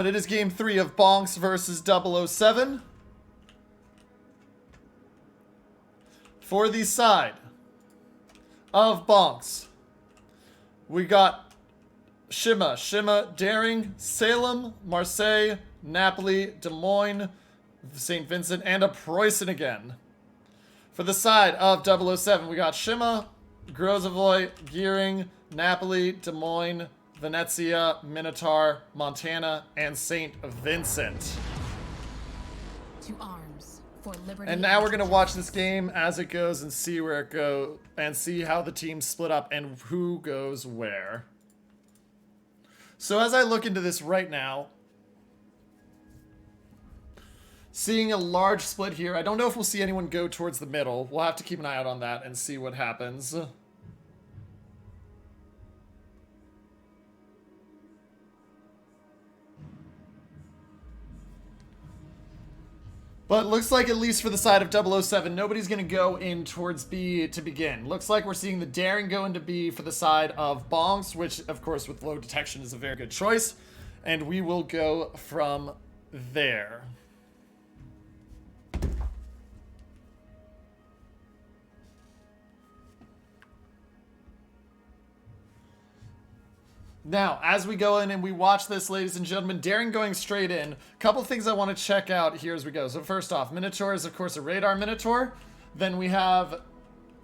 It is game 3 of Bonks versus 007. For the side of Bonks, we got Shima, Daring, Salem, Marseille, Napoli, Des Moines, St. Vincent, and a Preußen again. For the side of 007, we got Shima, Grozovoy, Gearing, Napoli, Des Moines, Venezia, Minotaur, Montana, and St. Vincent. To arms for liberty. And now we're going to watch this game as it goes and see where it goes and see how the teams split up and who goes where. So as I look into this right now, seeing a large split here, I don't know if we'll see anyone go towards the middle. We'll have to keep an eye out on that and see what happens. But looks like, at least for the side of 007, nobody's going to go in towards B to begin. Looks like we're seeing the Daring go into B for the side of Bonks, which, of course, with low detection is a very good choice. And we will go from there. Now, as we go in and we watch this, ladies and gentlemen, Daring going straight in. Couple things I want to check out here as we go. So first off, Minotaur is, of course, a radar Minotaur. Then we have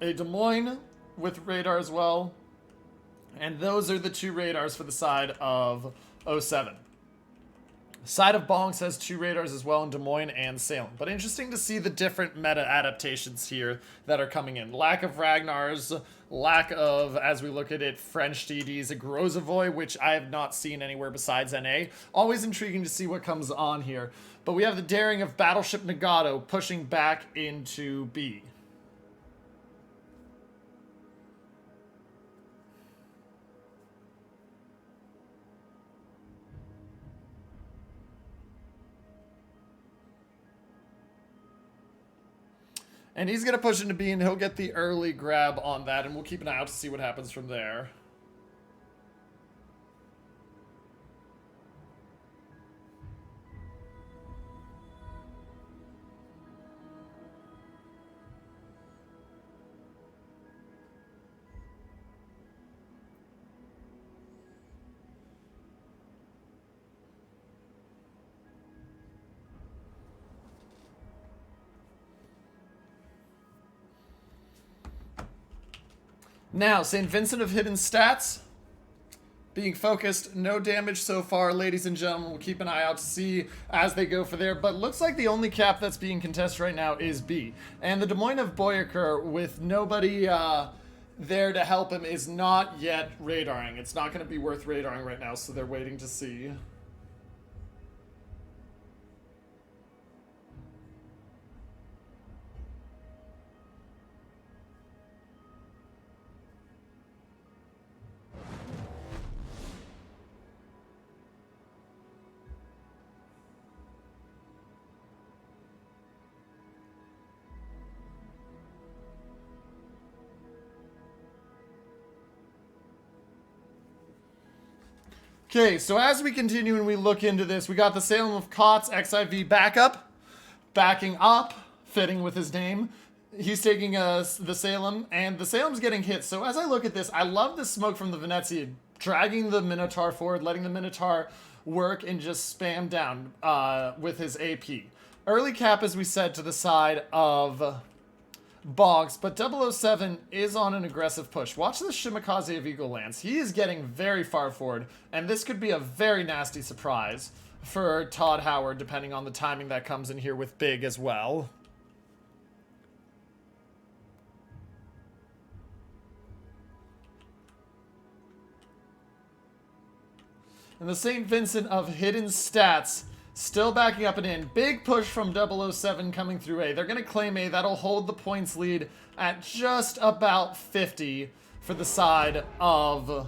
a Des Moines with radar as well. And those are the two radars for the side of 07. Side of Bonks has two radars as well in Des Moines and Salem. But interesting to see the different meta adaptations here that are coming in. Lack of Ragnars, lack of, as we look at it, French DDs, a Grozovoy, which I have not seen anywhere besides NA. Always intriguing to see what comes on here. But we have the Daring of Battleship Nagato pushing back into B. And he's going to push into B, and he'll get the early grab on that, and we'll keep an eye out to see what happens from there. Now, St. Vincent of Hidden Stats, being focused, no damage so far, ladies and gentlemen. We'll keep an eye out to see as they go for there, but looks like the only cap that's being contested right now is B. And the Des Moines of Boyaker, with nobody there to help him, is not yet radaring. It's not going to be worth radaring right now, so they're waiting to see. Okay, so as we continue and we look into this, we got the Salem of KotS XIV backing up, fitting with his name. He's taking the Salem, and the Salem's getting hit. So as I look at this, I love the smoke from the Venezia, dragging the Minotaur forward, letting the Minotaur work and just spam down with his AP. Early cap, as we said, to the side of Bonks, but 007 is on an aggressive push. Watch the Shimakaze of Eagle Lance. He is getting very far forward, and this could be a very nasty surprise for Todd Howard, depending on the timing that comes in here with Big as well. And the St. Vincent of Hidden Stats still backing up and in. Big push from 007 coming through A. They're going to claim A. That'll hold the points lead at just about 50 for the side of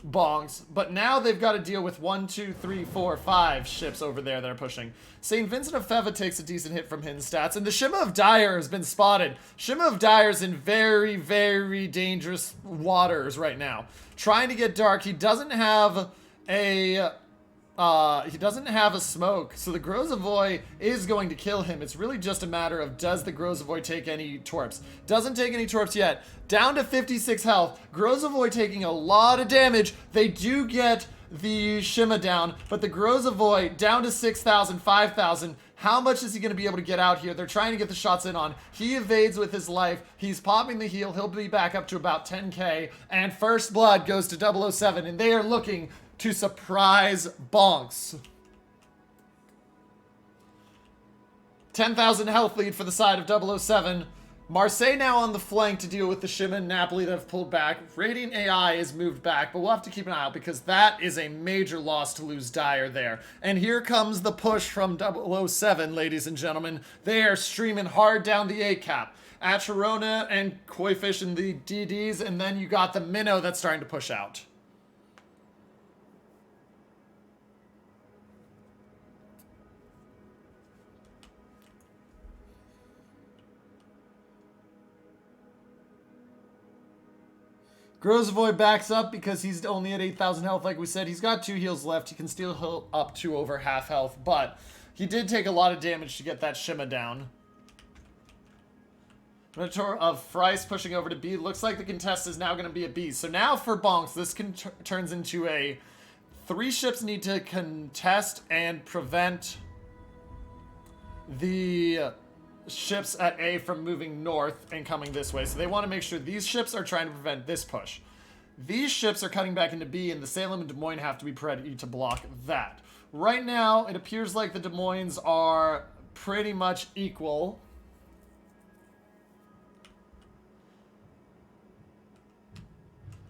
Bonks. But now they've got to deal with 1, 2, 3, 4, 5 ships over there that are pushing. St. Vincent of Feva takes a decent hit from Hidden Stats. And the Shima of Dyer has been spotted. Shima of Dyer's in very, very dangerous waters right now. Trying to get dark. He doesn't have a he doesn't have a smoke, so the Grozavoy is going to kill him. It's really just a matter of, does the Grozavoy take any torps? Doesn't take any torps yet. Down to 56 health. Grozavoy taking a lot of damage. They do get the Shima down, but the Grozavoy down to 6,000, 5,000. How much is he going to be able to get out here? They're trying to get the shots in on. He evades with his life. He's popping the heal. He'll be back up to about 10k, and first blood goes to 007, and they are looking to surprise Bonks. 10,000 health lead for the side of 007. Marseille now on the flank to deal with the Shima and Napoli that have pulled back. Radiant AI is moved back, but we'll have to keep an eye out because that is a major loss to lose Dyer there. And here comes the push from 007, ladies and gentlemen. They are streaming hard down the A cap. Acherona and Koifish and the DDs, and then you got the Minnow that's starting to push out. Grozavoy backs up because he's only at 8,000 health, like we said. He's got 2 heals left. He can still heal up to over half health, but he did take a lot of damage to get that Shima down. Minotaur of Fryce pushing over to B. Looks like the contest is now going to be a B. So now for Bonks, this turns into a 3 ships need to contest and prevent the ships at A from moving north and coming this way. So they want to make sure these ships are trying to prevent this push. These ships are cutting back into B, and the Salem and Des Moines have to be ready to block that. Right now, it appears like the Des Moines are pretty much equal.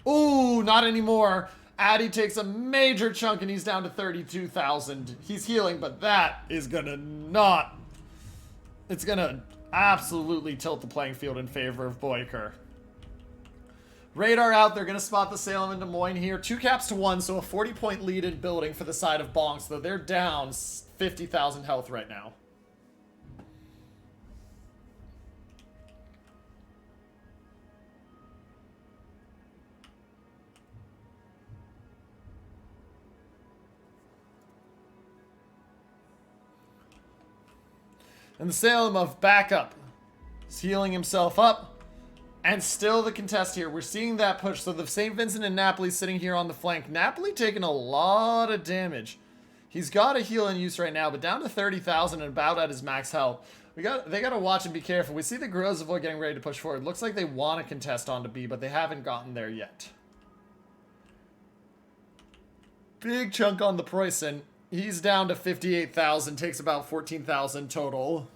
Ooh, not anymore. Addy takes a major chunk, and he's down to 32,000. He's healing, but that is gonna not... It's going to absolutely tilt the playing field in favor of Boyker. Radar out. They're going to spot the Salem and Des Moines here. 2 caps to 1, so a 40-point lead in building for the side of Bonks, though they're down 50,000 health right now. And the Salem of backup is healing himself up. And still the contest here. We're seeing that push. So the St. Vincent and Napoli sitting here on the flank. Napoli taking a lot of damage. He's got a heal in use right now, but down to 30,000 and about at his max health. They got to watch and be careful. We see the Grozavoy getting ready to push forward. Looks like they want to contest onto B, but they haven't gotten there yet. Big chunk on the Preußen. He's down to 58,000, takes about 14,000 total.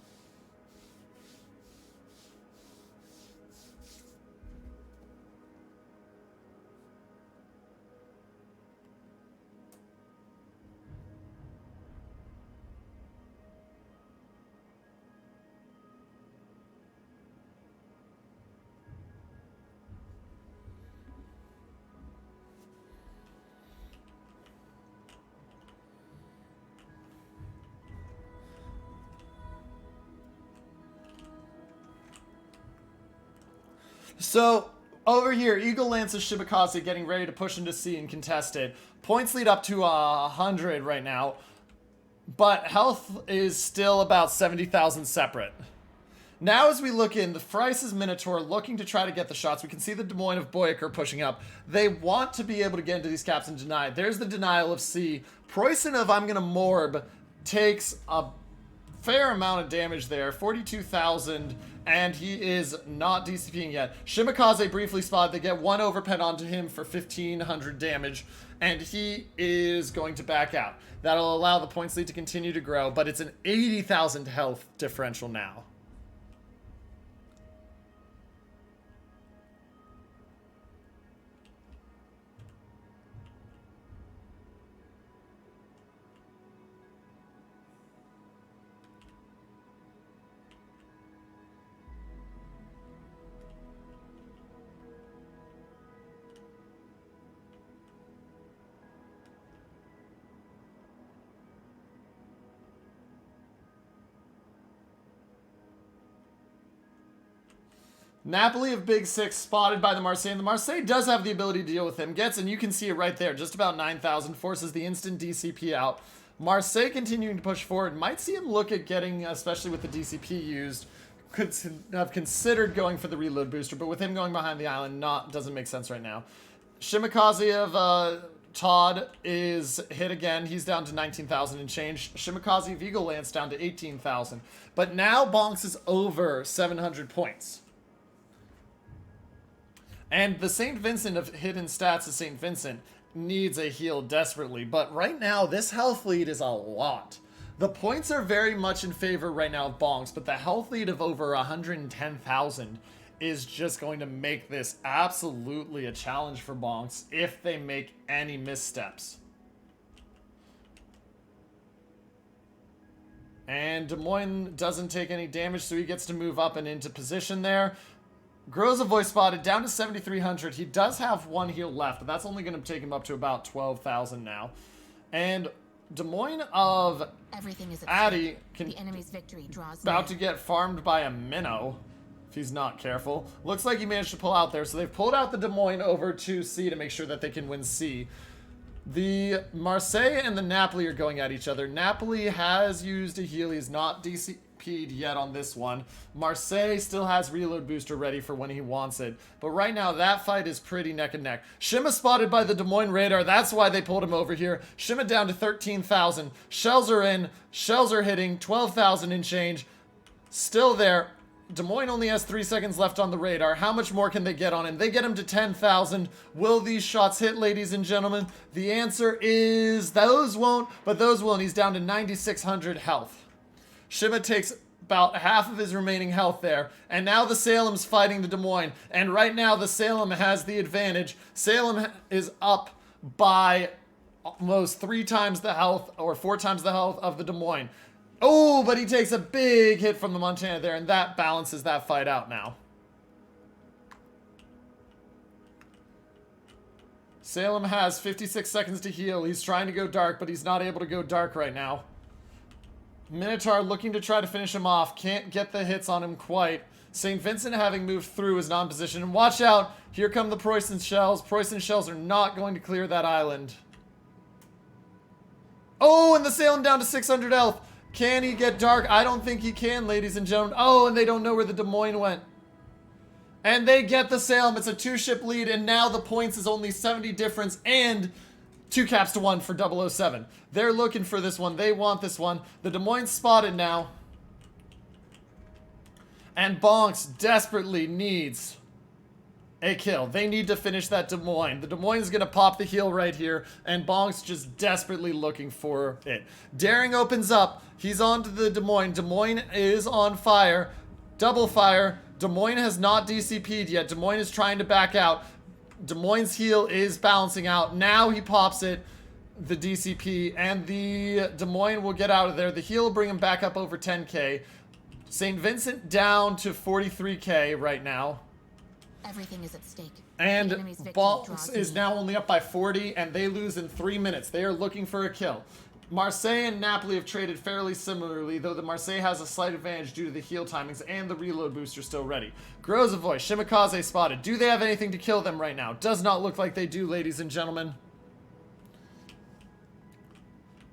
So, over here, Eagle lances Shibakaze getting ready to push into C and contest it. Points lead up to 100 right now, but health is still about 70,000 separate. Now as we look in, the Fryce's Minotaur looking to try to get the shots. We can see the Des Moines of Boyker pushing up. They want to be able to get into these caps and deny. There's the denial of C. Preußen of I'm going to Morb takes a fair amount of damage there, 42,000, and he is not DCPing yet. Shimakaze briefly spotted. They get 1 overpen onto him for 1,500 damage, and he is going to back out. That'll allow the points lead to continue to grow, but it's an 80,000 health differential now. Napoli of Big Six spotted by the Marseille, and the Marseille does have the ability to deal with him. Gets, and you can see it right there, just about 9,000, forces the instant DCP out. Marseille continuing to push forward. Might see him look at getting, especially with the DCP used, could have considered going for the reload booster, but with him going behind the island, doesn't make sense right now. Shimakaze of Todd is hit again. He's down to 19,000 and change. Shimakaze of Eagle Lance down to 18,000. But now Bonks is over 700 points. And the St. Vincent of hidden stats of St. Vincent needs a heal desperately. But right now, this health lead is a lot. The points are very much in favor right now of Bonks, but the health lead of over 110,000 is just going to make this absolutely a challenge for Bonks if they make any missteps. And Des Moines doesn't take any damage, so he gets to move up and into position there. Grozavoy spotted down to 7,300. He does have one heal left, but that's only going to take him up to about 12,000 now. And Des Moines of Addy the enemy's victory draws about to get farmed by a minnow if he's not careful. Looks like he managed to pull out there, so they've pulled out the Des Moines over to C to make sure that they can win C. The Marseille and the Napoli are going at each other. Napoli has used a heal. He's not DCP'd yet on this one. Marseille still has reload booster ready for when he wants it. But right now, that fight is pretty neck and neck. Shima spotted by the Des Moines radar. That's why they pulled him over here. Shima down to 13,000. Shells are in. Shells are hitting. 12,000 and change. Still there. Des Moines only has 3 seconds left on the radar. How much more can they get on him? They get him to 10,000. Will these shots hit, ladies and gentlemen? The answer is those won't, but those will, and he's down to 9,600 health. Shima takes about half of his remaining health there, and now the Salem's fighting the Des Moines, and right now the Salem has the advantage. Salem is up by almost 3 times the health, or 4 times the health of the Des Moines. Oh, but he takes a big hit from the Montana there, and that balances that fight out now. Salem has 56 seconds to heal. He's trying to go dark, but he's not able to go dark right now. Minotaur looking to try to finish him off. Can't get the hits on him quite. St. Vincent, having moved through, is not in position. And watch out! Here come the Preussen shells. Preussen shells are not going to clear that island. Oh, and the Salem down to 600 health. Can he get dark? I don't think he can, ladies and gentlemen. Oh, and they don't know where the Des Moines went. And they get the Salem. It's a 2-ship lead, and now the points is only 70 difference and 2 caps to 1 for 007. They're looking for this one. They want this one. The Des Moines spotted now. And Bonks desperately needs a kill. They need to finish that Des Moines. The Des Moines is going to pop the heel right here, and Bonks just desperately looking for it. Daring opens up. He's on to the Des Moines. Des Moines is on fire. Double fire. Des Moines has not DCP'd yet. Des Moines is trying to back out. Des Moines' heel is balancing out. Now he pops it, the DCP, and the Des Moines will get out of there. The heel will bring him back up over 10k. St. Vincent down to 43k right now. Everything is at stake. And Bonks is now only up by 40, and they lose in 3 minutes. They are looking for a kill. Marseille and Napoli have traded fairly similarly, though the Marseille has a slight advantage due to the heal timings and the reload booster still ready. Grozavoy, Shimakaze spotted. Do they have anything to kill them right now? Does not look like they do, ladies and gentlemen.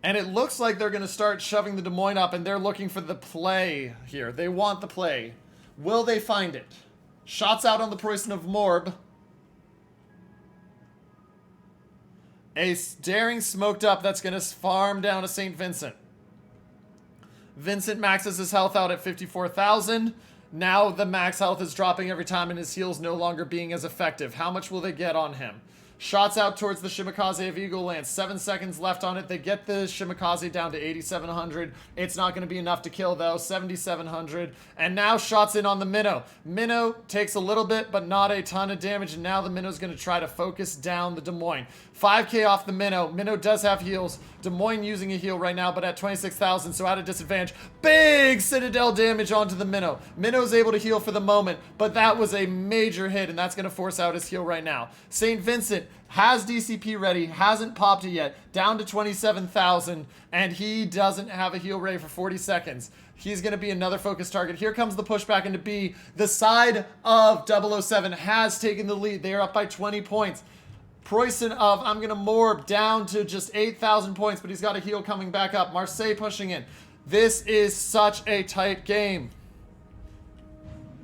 And it looks like they're going to start shoving the Des Moines up, and they're looking for the play here. They want the play. Will they find it? Shots out on the Preussen of Morb. A daring smoked up that's going to farm down to St. Vincent. Vincent maxes his health out at 54,000. Now the max health is dropping every time and his heal's no longer being as effective. How much will they get on him? Shots out towards the Shimakaze of Eagle Lance. 7 seconds left on it. They get the Shimakaze down to 8,700. It's not going to be enough to kill, though. 7,700. And now shots in on the Minnow. Minnow takes a little bit, but not a ton of damage. And now the Minnow's going to try to focus down the Des Moines. 5k off the Minnow. Minnow does have heals. Des Moines using a heal right now, but at 26,000, so at a disadvantage. Big Citadel damage onto the Minnow. Minnow's able to heal for the moment, but that was a major hit, and that's going to force out his heal right now. St. Vincent has DCP ready, hasn't popped it yet, down to 27,000, and he doesn't have a heal ready for 40 seconds. He's going to be another focus target. Here comes the pushback into B. The side of 007 has taken the lead. They are up by 20 points. Preussen of I'm going to morb down to just 8,000 points, but he's got a heal coming back up. Marseille pushing in. This is such a tight game.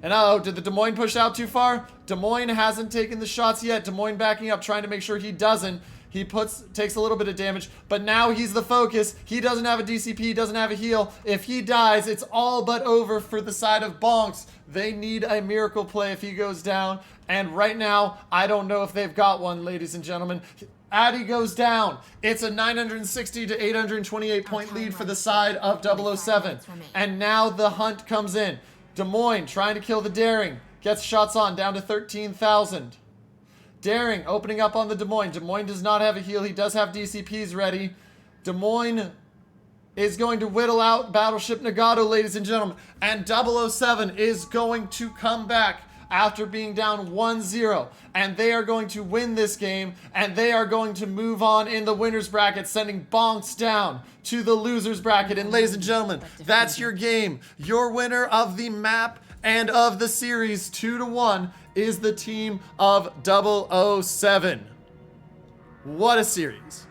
And oh, did the Des Moines push out too far? Des Moines hasn't taken the shots yet. Des Moines backing up, trying to make sure he doesn't. He takes a little bit of damage, but now he's the focus. He doesn't have a DCP, he doesn't have a heal. If he dies, it's all but over for the side of Bonks. They need a miracle play if he goes down. And right now, I don't know if they've got one, ladies and gentlemen. Addy goes down. It's a 960 to 828 point lead for the side of 007. And now the hunt comes in. Des Moines trying to kill the Daring. Gets shots on, down to 13,000. Daring opening up on the Des Moines. Des Moines does not have a heal. He does have DCPs ready. Des Moines is going to whittle out Battleship Nagato, ladies and gentlemen. And 007 is going to come back after being down 1-0. And they are going to win this game. And they are going to move on in the winner's bracket, sending Bonks down to the loser's bracket. And ladies and gentlemen, that's your game. Your winner of the map and of the series 2-1 is the team of 007. What a series.